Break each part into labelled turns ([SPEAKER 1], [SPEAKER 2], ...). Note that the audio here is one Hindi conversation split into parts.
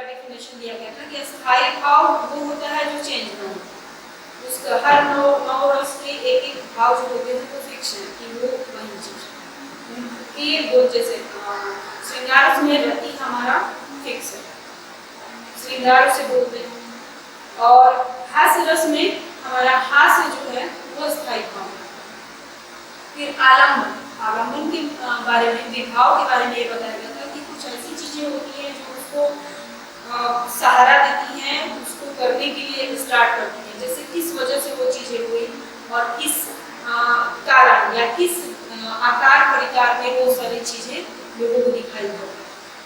[SPEAKER 1] का डेफिनेशन दिया गया था कि अस्थायी भाव वो होता है जो चेंज ना हो, उसका हर नौ रस के एक एक भाव जो होते हैं वो फिक्स है कि वो वही चीज कि ये दो जैसे श्रृंगार रस में रति हमारा फिक्स है, श्रृंगार से बोलते हैं, और हास्य रस में हमारा हास्य जो है वो अस्थायी भाव है। फिर आलम्बन, आलम्बन के बारे में, विभाव के बारे में ये बताया गया था कि कुछ ऐसी चीजें होती हैं जो उसको सहारा देती हैं, उसको करने के लिए स्टार्ट करती हैं, जैसे किस वजह से वो चीजें हुई और किस कारण या किस आकार परिकार में वो सारी चीजें लोगों को दिखाई पड़ती है,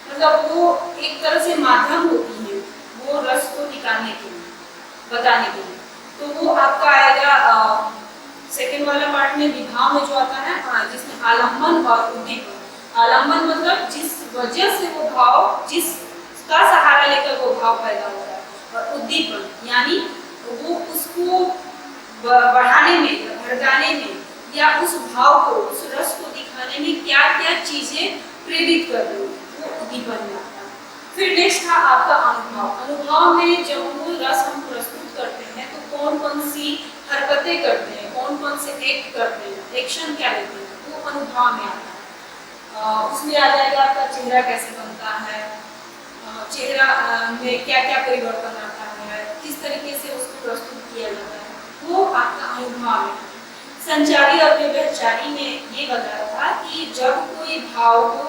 [SPEAKER 1] मतलब वो एक तरह से माध्यम होती है वो रस को निकालने के लिए, बताने के लिए। तो वो आपका आएगा सेकेंड वाला पार्ट में, विभाव में जो आता है जिसमें आलम्बन और उद्दीपन। आलम्बन मतलब जिस वजह से वो भाव, जिसका सहारा लेकर वो भाव पैदा हो रहा है, और उद्दीपन यानी वो उसको बढ़ाने में, भड़काने में या उस भाव को, उस रस को दिखाने में क्या क्या चीजें प्रेरित कर रही है, वो उद्दीपन में आता है। फिर नेक्स्ट था आपका अनुभव। अनुभव में जब वो रस हम प्रस्तुत करते हैं तो कौन कौन सी हरकतें करते हैं, कौन कौन से एक्ट करते हैं, एक्शन क्या लेते हैं, वो अनुभव में आता है। उसमें आ जाएगा आपका चेहरा कैसे बनता है, चेहरा में क्या क्या परिवर्तन आता है, किस तरीके से उसको प्रस्तुत किया जाता है, वो आपका अनुभव में। संचारी और व्यवहारिक में ये बताया था कि जब कोई भाव को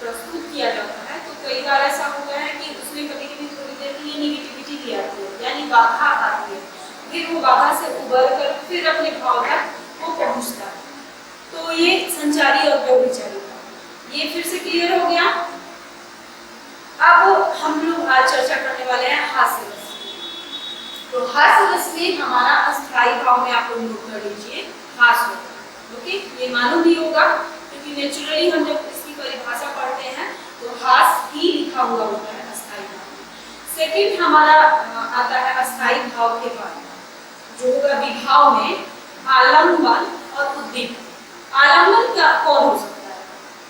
[SPEAKER 1] प्रस्तुत किया जाता है तो कई बार ऐसा होता है कि उसमें कभी कभी थोड़ी देर के लिए निगेटिविटी भी आती है, यानी बाधा आती है, फिर वो बाधा से उबर कर फिर अपने भाव तक वो पहुंचता है। तो ये संचारी और व्यवहारिक, ये फिर से क्लियर हो गया। अब हम लोग आज चर्चा करने वाले हैं हास्य रस। तो हास्य रस में हमारा अस्थायी भाव में आप लोग नोट कर लीजिए हास्य। ओके, ये मालूम भी होगा क्योंकि नेचुरली हम जब इसकी परिभाषा पढ़ते हैं तो हास्य ही लिखा हुआ होता है अस्थायी भाव। सेकंड हमारा आता है अस्थायी भाव के बाद जो होगा विभाव में आलम्बन और उद्दीपन। आलम्बन क्या कौन हो सकता है?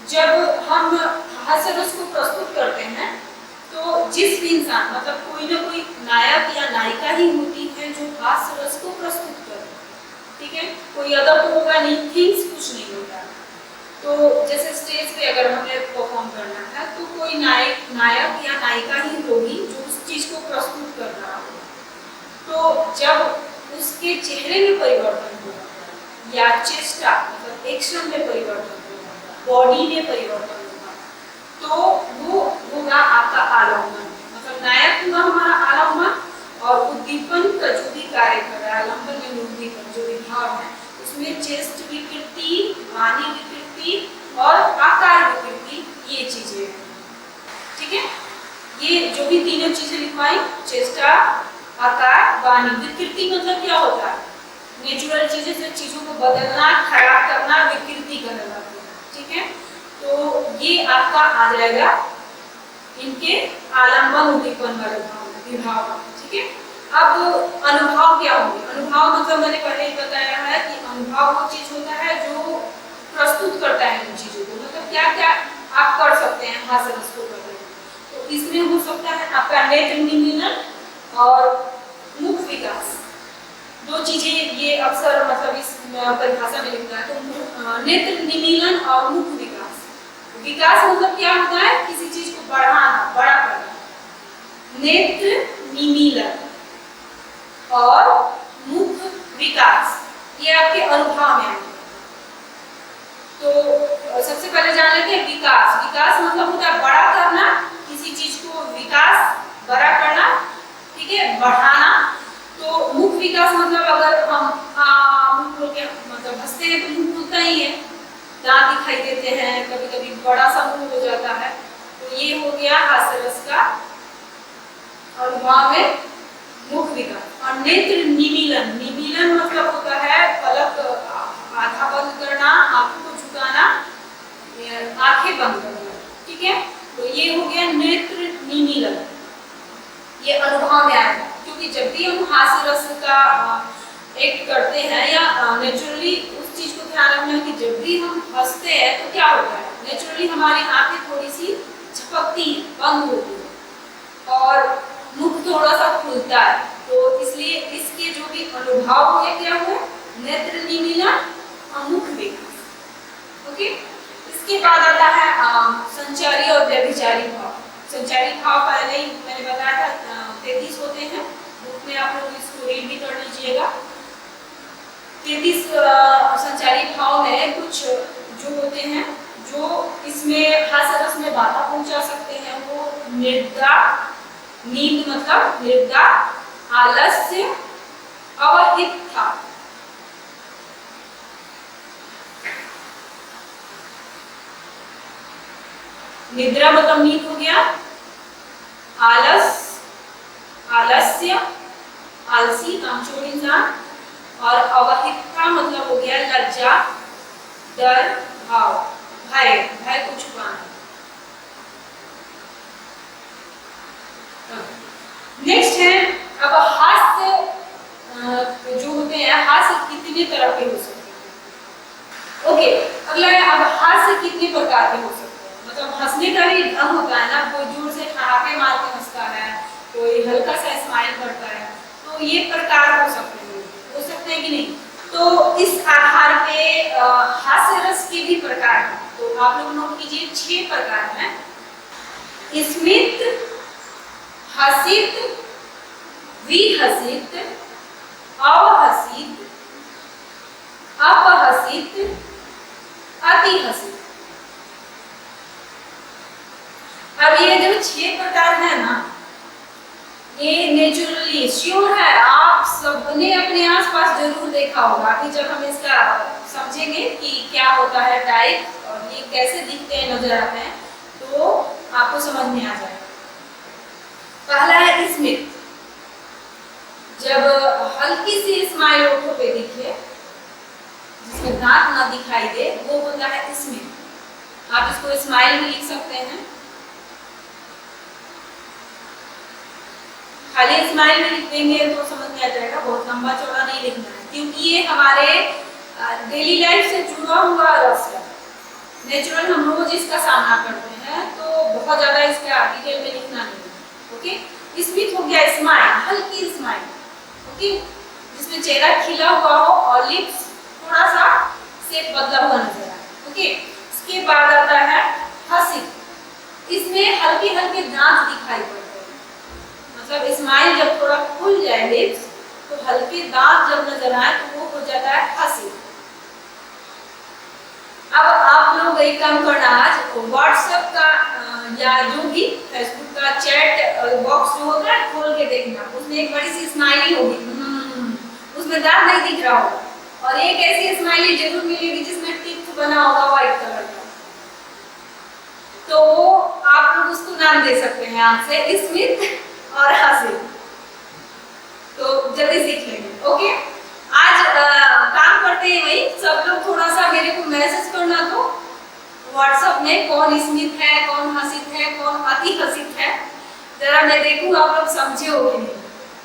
[SPEAKER 1] जब हम हास्य रस को प्रस्तुत करते हैं तो जिस भी इंसान, मतलब कोई ना कोई नायक या नायिका ही होती है जो हास्य रस को प्रस्तुत करे, ठीक है, कोई अदर तो होगा नहीं, थिंग्स कुछ नहीं होता। तो जैसे स्टेज पे अगर हमें परफॉर्म करना है तो कोई नायक या नायिका ही होगी जो उस चीज को प्रस्तुत कर रहा हो। तो जब उसके चेहरे में परिवर्तन होगा या चेष्टा मतलब एक्शन में परिवर्तन होगा, बॉडी में परिवर्तन होगा, तो वो होगा आपका आलम्बन। मतलब नायक हुआ हमारा आलम्बन, और उद्दीपन का जो भी कार्य कर रहा है, आलम्बन में उद्दीपन जो विभाव है उसमें चेस्ट विकृति, वाणी विकृति और आकार विकृति, ये चीजें हैं, ठीक है। ये जो भी तीनों चीजें लिखवाई, चेष्टा, आकार, वाणी। विकृति मतलब क्या होता है? नेचुरल चीजें से चीजों को बदलना, खराब करना, विकृति कहलाती है, ठीक है। तो ये आपका आ जाएगा इनके आलम्बन उद्दीपन वाले विभाव, ठीक है। अब अनुभव क्या होंगे? अनुभव मतलब मैंने पहले ही बताया है कि अनुभव वो चीज होता है जो प्रस्तुत करता है उन चीजों को, मतलब क्या क्या आप कर सकते हैं हास्य रस को करने में। तो इसमें हो सकता है आपका नेत्र निमीलन और मुख विकास, दो चीजें ये अक्सर मतलब इस परिभाषा में लिखता है। तो नेत्र निमीलन और मुख विकास। विकास मतलब क्या होता है? किसी चीज को बढ़ाना, बड़ा करना। नेत्र निमीलन और मुख विकास ये आपके अनुभव में आएंगे। तो सबसे पहले जान लेते हैं विकास। विकास मतलब होता है बड़ा करना, किसी चीज को विकास, बड़ा करना, ठीक है, बढ़ाना। तो मुख विकास मतलब अगर हम मुख खोल के मतलब हंसते हैं तो मुख खुलता ही है, दांत दिखाई देते हैं, कभी कभी बड़ा सा मुंह हो जाता है। तो ये हो गया हास्य रस का अनुभव में मुख विकास। और नेत्र निमीलन, निमीलन मतलब होता है पलक आधा बंद करना, आंखों को झुकाना, आंखें बंद करना, ठीक है। तो ये हो गया नेत्र निमीलन, ये अनुभव में आएगा। क्योंकि जब भी हम हास्य रस का एक्ट करते हैं या नेचुरली उस चीज को ध्यान रखना है कि जब भी हम हंसते हैं तो क्या होता है, नेचुरली हमारी आंखें थोड़ी सी झपकती हैं, बंद होती है, और थोड़ा सा खुलता है, तो इसलिए इसके जो भी अनुभाव हुए क्या हुए, नेत्र निमीलन और मुख विकास। ओके, इसके बाद आता है संचारी और व्यभिचारी भाव। संचारी भाव पहले ही मैंने बताया था 33 होते हैं, बुक में आप लोग इसको रीड भी कर लीजिएगा। 33 संचारी भाव में कुछ जो होते हैं, जो इसमें हास्य रस में बाधा पहुंचा सकते हैं, वो निद्रा, नींद मतलब निद्रा, आलस्य, अवहितता। निद्रा मतलब नींद हो गया, आलस्य, आलसी कामचोर इंसान, और अवहितता मतलब हो गया लज्जा, डर, भाव, भय, भय को छुपाना। नेक्स्ट है अब हास्य जो होते हैं, हास्य कितने तरह के हो सकते हैं। ओके, अगला है अब हास्य कितने प्रकार के हो सकते हैं। मतलब हंसने का भी ढंग होता है ना, कोई जोर से ठहाके मार के हंसता है, कोई हल्का सा स्माइल करता है, तो ये प्रकार हो सकते हैं कि नहीं। तो इस आधार पे हास्य रस के भी प्रकार हैं, तो आप लोग नोट कीजिए 6 प्रकार हैं। स्मित, हसित, विहसित, अवहसित, अपहसित, अतिहसित। अब ये जो 6 प्रकार है ना, ये नेचुरली श्योर है, आप सबने अपने आसपास जरूर देखा होगा। अभी जब हम इसका समझेंगे कि क्या होता है टाइप और ये कैसे दिखते हैं, नजर आते हैं, तो आपको समझ में आ जाएगा। पहला है स्मित, जब हल्की सी स्माइल होठों पे दिखे, जिसमें दांत ना दिखाई दे, वो होता है स्मित। आप इसको स्माइल भी लिख सकते हैं, खाली स्माइल में लिख देंगे तो समझ में आ जाएगा, बहुत लंबा चौड़ा नहीं लिखना है, क्योंकि ये हमारे डेली लाइफ से जुड़ा हुआ रस है। नेचुरल हम रोज इसका सामना करते हैं, तो बहुत ज्यादा इसका डिटेल में लिखना नहीं है। ओके, स्मित हो गया स्माइल, हल्की स्माइल, ओके, जिसमें चेहरा खिला हुआ हो और लिप्स थोड़ा सा शेप बदला हुआ नजर आए। ओके, इसके बाद आता है हसित, इसमें हल्के हल्के दांत दिखाई पड़ते हैं, मतलब स्माइल जब थोड़ा खुल जाए लिप्स, तो हल्के दांत जब नजर आए तो वो हो जाता है हंसी। अब आप लोग एक काम करना, आज व्हाट्सएप का या जो भी फेसबुक का चैट बॉक्स जो होता है खोल के देखना, उसमें एक बड़ी सी स्माइली होगी, उसमें दांत नहीं दिख रहा होगा, और एक ऐसी स्माइली जरूर मिलेगी जिसमें टिक बना होगा व्हाइट कलर का, तो आप लोग उसको नाम दे सकते हैं आज से स्मित और हंसी। तो जल्दी सीख लेंगे। ओके, आज काम करते हैं वही, सब लोग थोड़ा सा मेरे को मैसेज करना, तो व्हाट्सएप में कौन स्मित है, कौन हंसित है, कौन अति हंसित है, जरा मैं देखूं आप लोग समझे हो कि नहीं।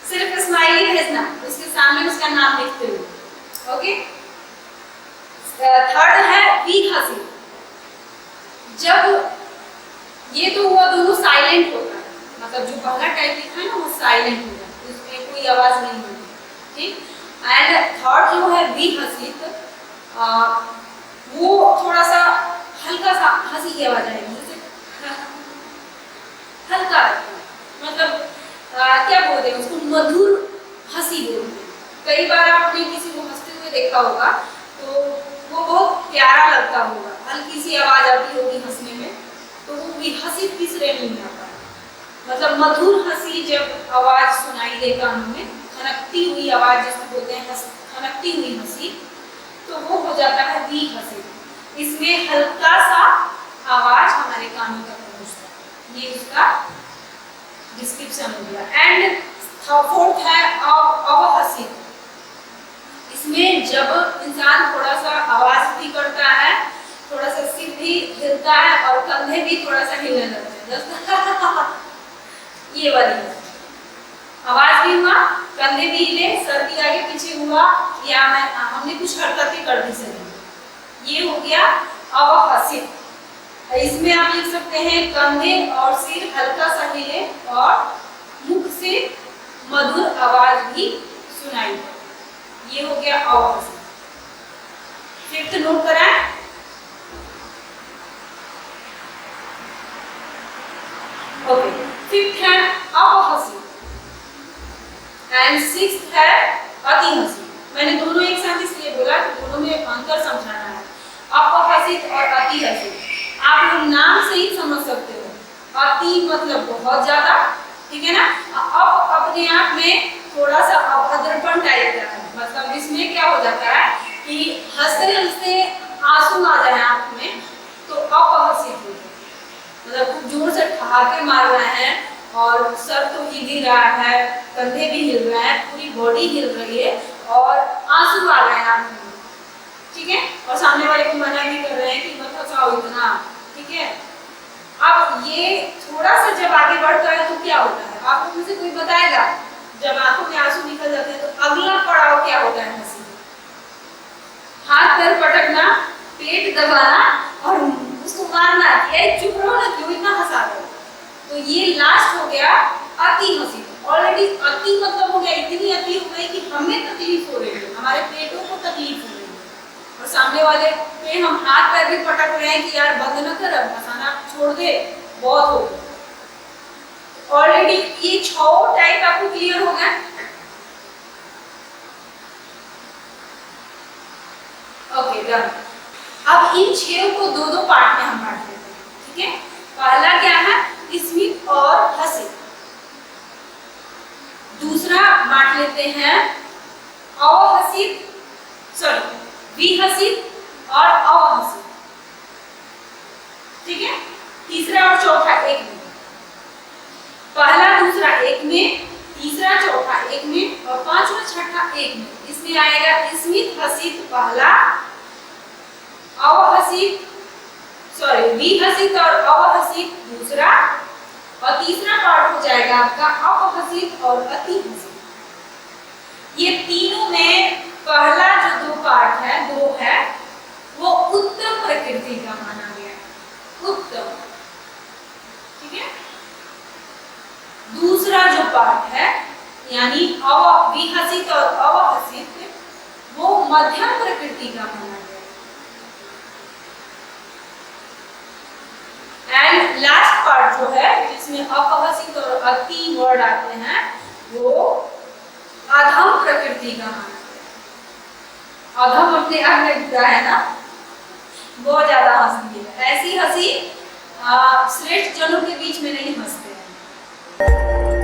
[SPEAKER 1] सिर्फ स्माइली भेजना, उसके सामने उसका नाम लिखते हुए। ओके, थर्ड है विहसित, जब ये तो हुआ दोनों साइलेंट होता है, मतलब जो पहला टाइप लिखा है ना वो साइलेंट हो जाता है, उसमें कोई आवाज नहीं होती, ठीक। एंड थर्ड जो है विहसित, वो थोड़ा सा हल्का सा हंसी की आवाज आएगी, जैसे हल्का, मतलब क्या बोलते हैं उसको, मधुर हंसी बोलते हैं। कई बार आपने किसी को हंसते हुए देखा होगा तो वो बहुत प्यारा लगता होगा, हल्की सी आवाज आती होगी हंसने में, तो वो विहसित की श्रेणी में आता है। मतलब मधुर हंसी, जब आवाज सुनाई दे कानों में, खनकती हुई आवाज जिसको बोलते हैं खनकती हुई हंसी, तो वो हो जाता है विहसित। इसमें हल्का सा आवाज हमारे कानों तक पहुंचता है, ये उसका डिस्क्रिप्शन हो गया। एंड फोर्थ है अवहसित, इसमें जब इंसान थोड़ा सा आवाज भी करता है, थोड़ा सा सिर भी हिलता है और कंधे भी थोड़ा सा हिलने लगते हैं, ये वाली आवाज भी हुआ, कंधे भी हिले, सर भी आगे पीछे हुआ, या हमने कुछ हरकतें कर दी सही, ये हो गया अवहसित। इसमें आप लिख सकते हैं कंधे और सिर हल्का सा हिले और मुख से मधुर आवाज भी सुनाई दे। ये हो गया अवहसित। फिफ्थ नोट कराएं। ओके, फिफ्थ है अपहसित एंड सिक्स्थ है अतिहसित। मैंने दोनों एक साथ इसलिए बोला कि दोनों में अंतर समझाना है, अपहसित और अतिहसित। आप लोग नाम से ही समझ सकते हो। अति मतलब बहुत ज्यादा, ठीक है ना। अब अपने आप में थोड़ा सा अभद्रपन टाइप का है, मतलब इसमें क्या हो जाता है कि हंसते हंसते आंसू आ जाए आंख में तो अपहसित हो जाए, मतलब खूब जोर से ठहाके मार रहे हैं और सर तो हिल ही रहा है, कंधे भी हिल रहे हैं, पूरी बॉडी हिल रही है और आंसू आ रहे हैं आंख में, ठीक है। और सामने वाले को मना भी कर रहे हैं कि मत हंसाओ इतना, ठीक है। अब ये थोड़ा सा जब आगे बढ़ता है तो क्या होता है, आप लोग में से कोई बताएगा? जब आंखों में आंसू निकल जाते हैं तो अगला पड़ाव क्या होता है हंसी? हाथ पैर पटकना, पेट दबाना और उसको मारना कि ये चुप रहो ना, क्यों इतना हंसा रहे हो। तो ये लास्ट हो गया अति हंसी। ऑलरेडी अति मतलब हो गया, इतनी अति हो गई कि हमें तकलीफ हो रही है, हमारे पेटों को तकलीफ हो रही है और सामने वाले पे हम हाथ पैर भी पटक रहे हैं कि यार बंद न कर, अब हंसाना छोड़ दे, बहुत हो गया। ऑलरेडी ये 6 टाइप आपको क्लियर हो गया। Okay done. अब इन 6 को 2-2 पार्ट में हम बांट लेते हैं, ठीक है। पहला क्या है, स्मित और हसित। दूसरा बांट लेते हैं अवहसित, सॉरी विहसित और अवहसित, ठीक है। तीसरा और चौथा एक में, पहला दूसरा एक में, तीसरा चौथा एक में और पांचवा छठा एक में। इसमें आएगा स्मित हसित पहला, अवहसित सॉरी विहसित और अवहसित दूसरा, और तीसरा पार्ट हो जाएगा आपका अपहसित और अतिहसित। ये तीनों में पहला जो 2 पार्ट है, 2 है, वो उत्तम प्रकृति का माना गया है, उत्तम, ठीक है। दूसरा जो पार्ट है यानी विहसित और अवहसित, वो मध्यम प्रकृति का माना गया है। एंड लास्ट पार्ट जो है जिसमें अपहसित और अति वर्ड आते हैं, वो अधम प्रकृति का माना गया। अधम अपने आप में बुरा है ना, बहुत ज्यादा हंसती है, ऐसी हंसी श्रेष्ठ जनों के बीच में नहीं हंसते हैं।